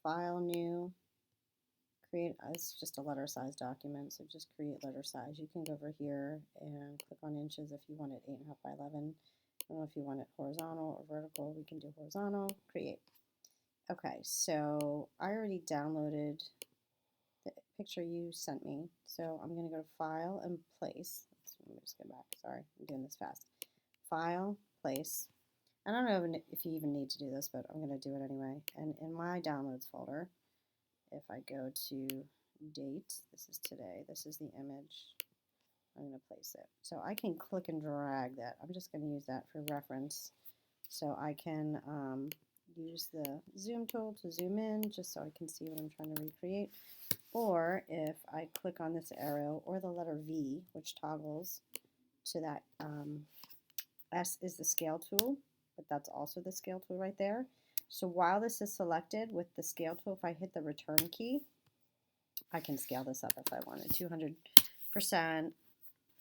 File, New, create, it's just a letter size document, so just create letter size. You can go over here and click on inches if you want it 8.5 by 11. I don't know if you want it horizontal or vertical. We can do horizontal, create. Okay, so I already downloaded the picture you sent me. So I'm going to go to File and Place. Let me just go back. Sorry, I'm doing this fast. File, Place. I don't know if you even need to do this, but I'm going to do it anyway. And in my Downloads folder, if I go to Date, this is today, this is the image, I'm going to place it. So I can click and drag that. I'm just going to use that for reference. So I can use the zoom tool to zoom in just so I can see what I'm trying to recreate. Or if I click on this arrow or the letter V, which toggles to that, S is the scale tool, but that's also the scale tool right there. So while this is selected with the scale tool, if I hit the return key, I can scale this up if I wanted 200%.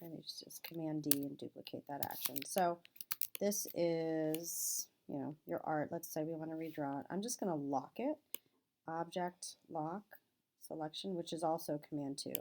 And it's just Command D and duplicate that action. So this is, your art. Let's say we want to redraw it. I'm just going to lock it. Object, lock, selection, which is also Command 2.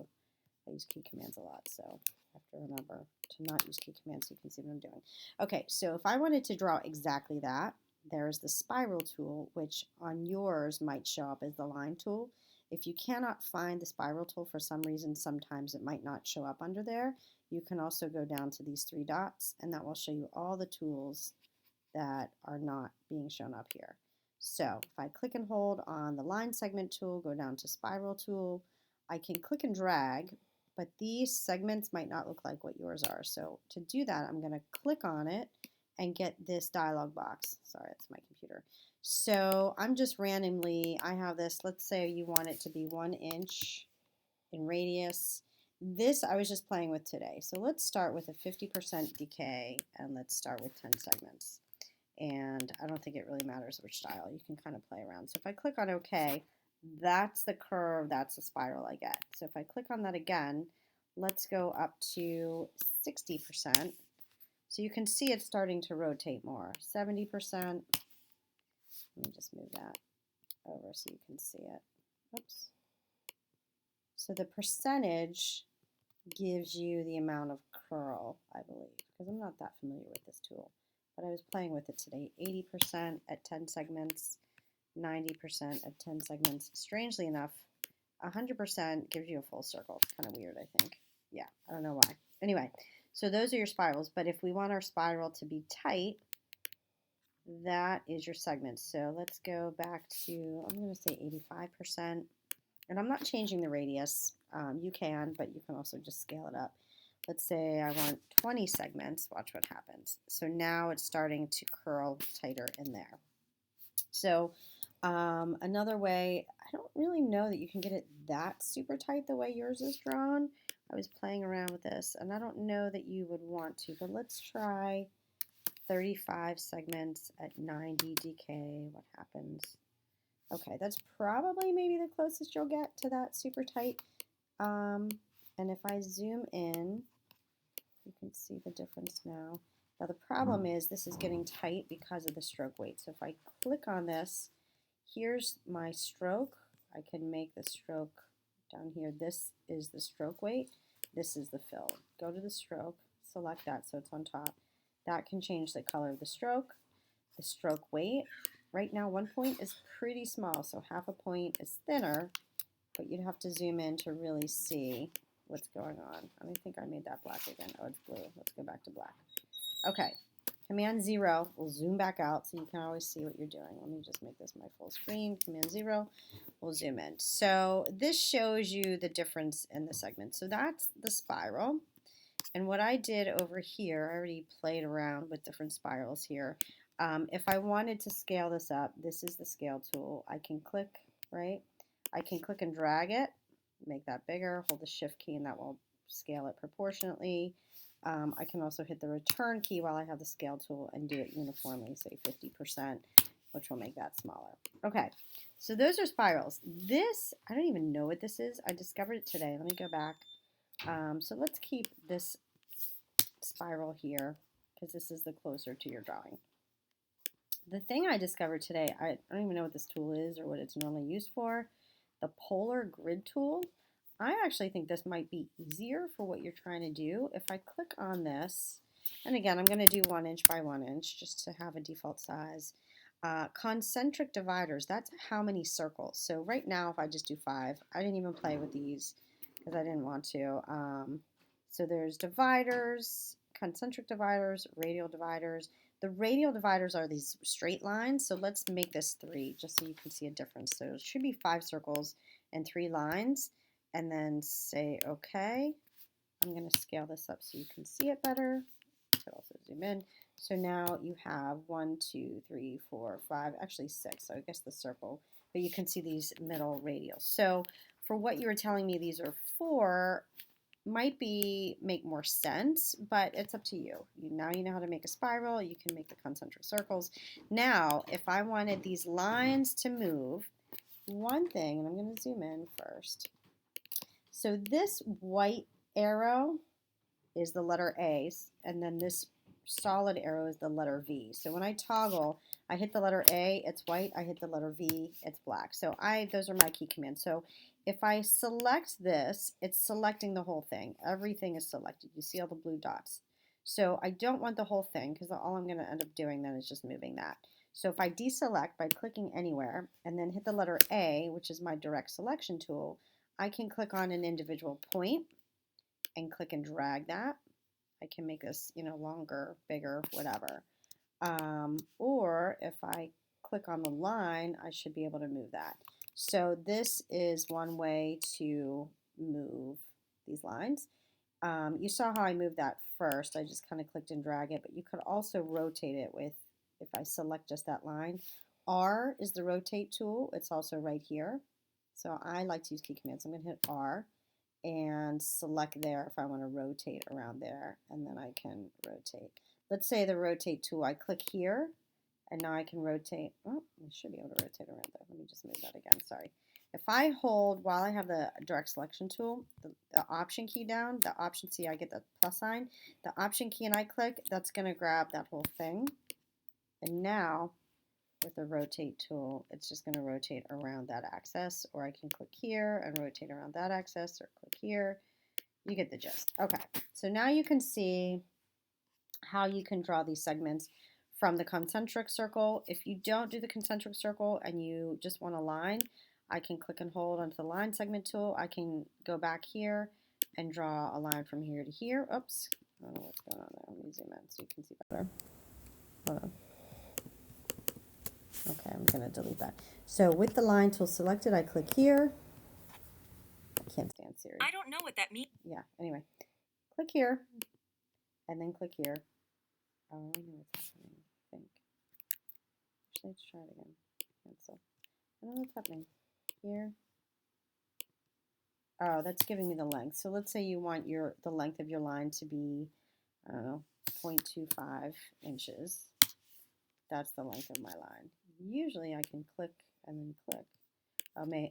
I use key commands a lot, so I have to remember to not use key commands so you can see what I'm doing. Okay, so if I wanted to draw exactly that, there's the spiral tool, which on yours might show up as the line tool. If you cannot find the spiral tool for some reason, sometimes it might not show up under there. You can also go down to these 3 dots, and that will show you all the tools that are not being shown up here. So if I click and hold on the line segment tool, go down to spiral tool, I can click and drag, but these segments might not look like what yours are. So to do that, I'm going to click on it and get this dialog box. Sorry, it's my computer. So I'm just randomly, I have this, let's say you want it to be 1 inch in radius. This I was just playing with today. So let's start with a 50% decay and let's start with 10 segments. And I don't think it really matters which style. You can kind of play around. So if I click on OK, that's the curve, that's the spiral I get. So if I click on that again, let's go up to 60%. So you can see it's starting to rotate more. 70%. Let me just move that over so you can see it. Oops. So the percentage gives you the amount of curl, I believe, because I'm not that familiar with this tool. But I was playing with it today. 80% at 10 segments, 90% at 10 segments. Strangely enough, 100% gives you a full circle. It's kind of weird, I think. Yeah, I don't know why. Anyway, so those are your spirals. But if we want our spiral to be tight, that is your segment. So let's go back to, I'm going to say 85%. And I'm not changing the radius. You can, but you can also just scale it up. Let's say I want 20 segments. Watch what happens. So now it's starting to curl tighter in there. So another way, I don't really know that you can get it that super tight the way yours is drawn. I was playing around with this, and I don't know that you would want to, but let's try 35 segments at 90 DK. What happens? Okay, that's probably maybe the closest you'll get to that super tight. And if I zoom in, you can see the difference now. Now the problem is this is getting tight because of the stroke weight. So if I click on this, here's my stroke. I can make the stroke down here. This is the stroke weight. This is the fill. Go to the stroke, select that so it's on top. That can change the color of the stroke weight. Right now 1 point is pretty small, so half a point is thinner, but you'd have to zoom in to really see what's going on. I think I made that black again. Oh, it's blue. Let's go back to black. Okay, Command 0 will zoom back out so you can always see what you're doing. Let me just make this my full screen. Command 0 will zoom in. So this shows you the difference in the segment. So that's the spiral. And what I did over here, I already played around with different spirals here. If I wanted to scale this up, this is the scale tool. I can click, right? I can click and drag it, make that bigger, hold the shift key, and that will scale it proportionately. I can also hit the return key while I have the scale tool and do it uniformly, say 50%, which will make that smaller. Okay, so those are spirals. This, I don't even know what this is. I discovered it today. Let me go back. So let's keep this spiral here because this is the closer to your drawing. The thing I discovered today, I don't even know what this tool is or what it's normally used for, the polar grid tool. I actually think this might be easier for what you're trying to do. If I click on this, and again, I'm going to do 1 inch by 1 inch just to have a default size. Concentric dividers, that's how many circles. So right now, if I just do 5, I didn't even play with these because I didn't want to. So there's dividers, concentric dividers, radial dividers. The radial dividers are these straight lines, so let's make this 3 just so you can see a difference. So it should be 5 circles and 3 lines, and then say OK. I'm going to scale this up so you can see it better. I could also zoom in. So now you have 1, 2, 3, 4, 5, actually 6, so I guess the circle, but you can see these middle radials. So for what you were telling me these are for, might make more sense, but it's up to you. Now you know how to make a spiral. You can make the concentric circles. Now, if I wanted these lines to move, one thing, and I'm going to zoom in first. So this white arrow is the letter A, and then this solid arrow is the letter V. So when I toggle, I hit the letter A, it's white. I hit the letter V, it's black. So those are my key commands. So if I select this, it's selecting the whole thing. Everything is selected. You see all the blue dots. So I don't want the whole thing because all I'm going to end up doing then is just moving that. So if I deselect by clicking anywhere and then hit the letter A, which is my direct selection tool, I can click on an individual point and click and drag that. I can make this, longer, bigger, whatever. Or if I click on the line, I should be able to move that. So this is one way to move these lines. You saw how I moved that first. I just kind of clicked and drag it, but you could also rotate it with, if I select just that line. R is the rotate tool. It's also right here. So I like to use key commands. I'm going to hit R and select there if I want to rotate around there, and then I can rotate. Let's say the rotate tool, I click here, and now I can rotate. Oh, I should be able to rotate around there. Let me just move that again, sorry. If I hold, while I have the direct selection tool, the option key down, the option, see I get the plus sign, the option key and I click, that's going to grab that whole thing. And now, with the rotate tool, it's just going to rotate around that axis, or I can click here and rotate around that axis, or click here. You get the gist. Okay, so now you can see how you can draw these segments from the concentric circle. If you don't do the concentric circle and you just want a line, I can click and hold onto the line segment tool. I can go back here and draw a line from here to here. Oops, I don't know what's going on there. Let me zoom in so you can see better. Hold on. Okay, I'm going to delete that. So with the line tool selected, I click here. I can't stand Siri. I don't know what that means. Yeah, anyway. Click here, and then click here. Oh, I know what's happening, I think. Actually, let's try it again. Cancel. I don't know what's happening. Here. Oh, that's giving me the length. So let's say you want the length of your line to be, I don't know, 0.25 inches. That's the length of my line. Usually I can click and then click.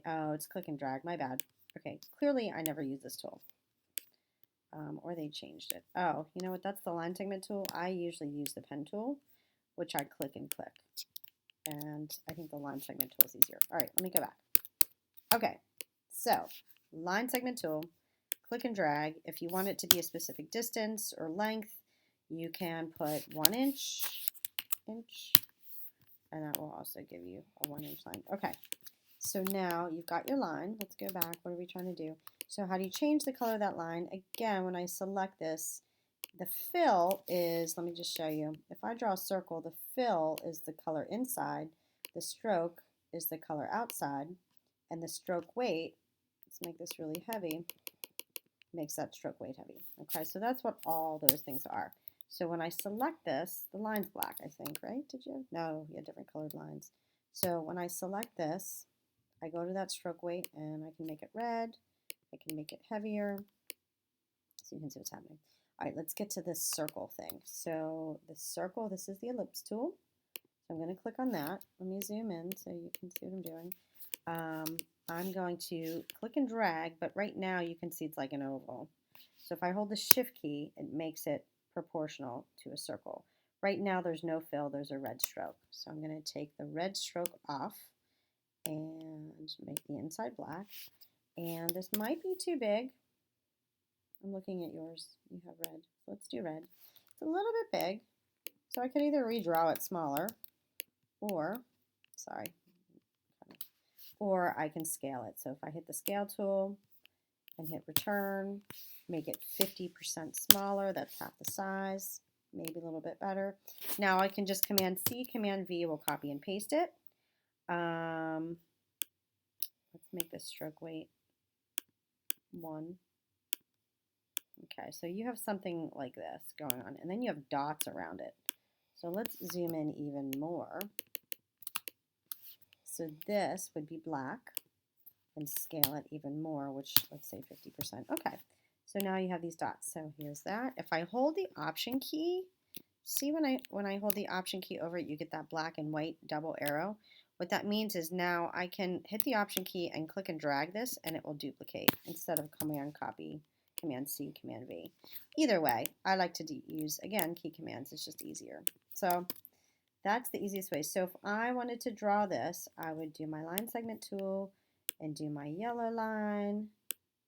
Oh, it's click and drag. My bad. Okay, clearly I never use this tool. Or they changed it. Oh, you know what? That's the line segment tool. I usually use the pen tool, which I click and click. And I think the line segment tool is easier. All right, let me go back. Okay, so line segment tool, click and drag. If you want it to be a specific distance or length, you can put 1 inch, and that will also give you a 1 inch line. Okay, so now you've got your line. Let's go back. What are we trying to do? So how do you change the color of that line? Again, when I select this, the fill is, let me just show you. If I draw a circle, the fill is the color inside, the stroke is the color outside, and the stroke weight, let's make this really heavy, makes that stroke weight heavy. Okay, so that's what all those things are. So when I select this, the line's black, I think, right? Did you? No, you had different colored lines. So when I select this, I go to that stroke weight and I can make it red, I can make it heavier, so you can see what's happening. All right, let's get to this circle thing. So the circle, this is the ellipse tool. So I'm going to click on that. Let me zoom in so you can see what I'm doing. I'm going to click and drag, but right now you can see it's like an oval. So if I hold the shift key, it makes it proportional to a circle. Right now there's no fill, there's a red stroke. So I'm going to take the red stroke off and make the inside black. And this might be too big. I'm looking at yours. You have red. So let's do red. It's a little bit big. So I could either redraw it smaller or, sorry, or I can scale it. So if I hit the scale tool and hit return, make it 50% smaller, that's half the size, maybe a little bit better. Now I can just Command C, Command V will copy and paste it. Let's make this stroke weight 1. Okay, so you have something like this going on, and then you have dots around it. So let's zoom in even more. So this would be black, and scale it even more, which let's say 50%. Okay, so now you have these dots. So here's that. If I hold the Option key, see when I hold the Option key over it, you get that black and white double arrow. What that means is now I can hit the Option key and click and drag this, and it will duplicate instead of Command Copy, Command C, Command V. Either way, I like to use, again, key commands. It's just easier. So that's the easiest way. So if I wanted to draw this, I would do my line segment tool and do my yellow line,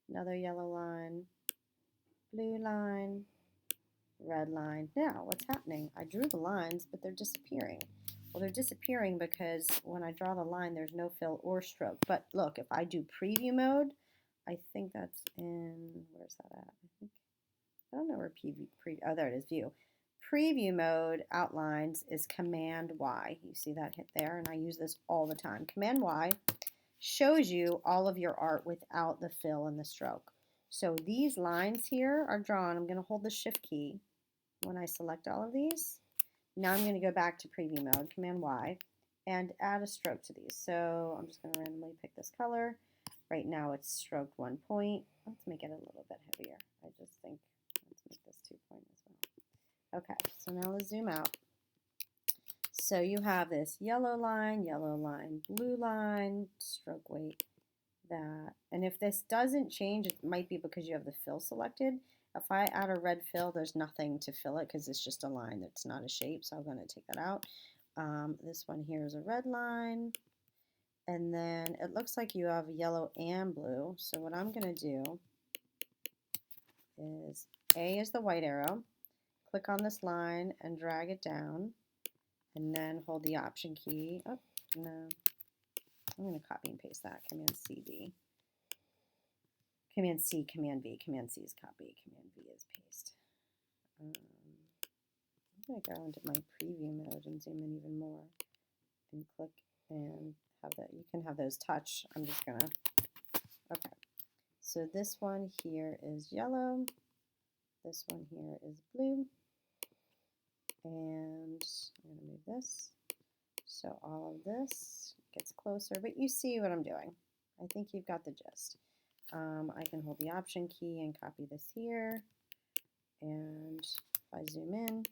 another yellow line, blue line, red line. Now, what's happening? I drew the lines, but they're disappearing. Well, they're disappearing because when I draw the line, there's no fill or stroke. But look, if I do preview mode, I think that's in, where's that at? I don't know where oh, there it is, view. Preview mode outlines is Command Y. You see that hit there, and I use this all the time. Command Y shows you all of your art without the fill and the stroke. So these lines here are drawn. I'm going to hold the Shift key when I select all of these. Now I'm going to go back to preview mode, Command Y, and add a stroke to these. So I'm just going to randomly pick this color. Right now it's stroked 1 point. Let's make it a little bit heavier. I just think, let's make this 2 point as well. Okay, so now let's zoom out. So you have this yellow line, blue line, stroke weight, that. And if this doesn't change, it might be because you have the fill selected. If I add a red fill, there's nothing to fill it because it's just a line. It's not a shape, so I'm going to take that out. This one here is a red line. And then it looks like you have yellow and blue. So what I'm going to do is A is the white arrow. Click on this line and drag it down. And then hold the Option key. Oh, no. I'm going to copy and paste that. Command C, V. Command C, Command V. Command C is copy. Command V is paste. I'm going to go into my preview mode and zoom in even more. And click and have that. You can have those touch. I'm just going to. Okay. So this one here is yellow. This one here is blue. And I'm going to move this. So all of this gets closer, but you see what I'm doing. I think you've got the gist. I can hold the Option key and copy this here. And if I zoom in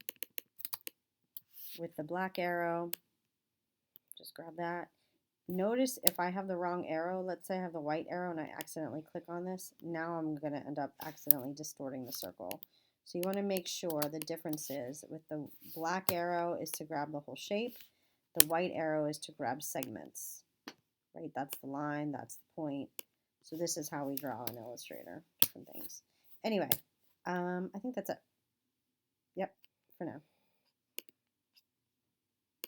with the black arrow, just grab that. Notice if I have the wrong arrow, let's say I have the white arrow and I accidentally click on this, now I'm going to end up accidentally distorting the circle. So you want to make sure the difference is with the black arrow is to grab the whole shape. The white arrow is to grab segments, right? That's the line, that's the point. So this is how we draw in Illustrator, different things. Anyway, I think that's it. Yep, for now.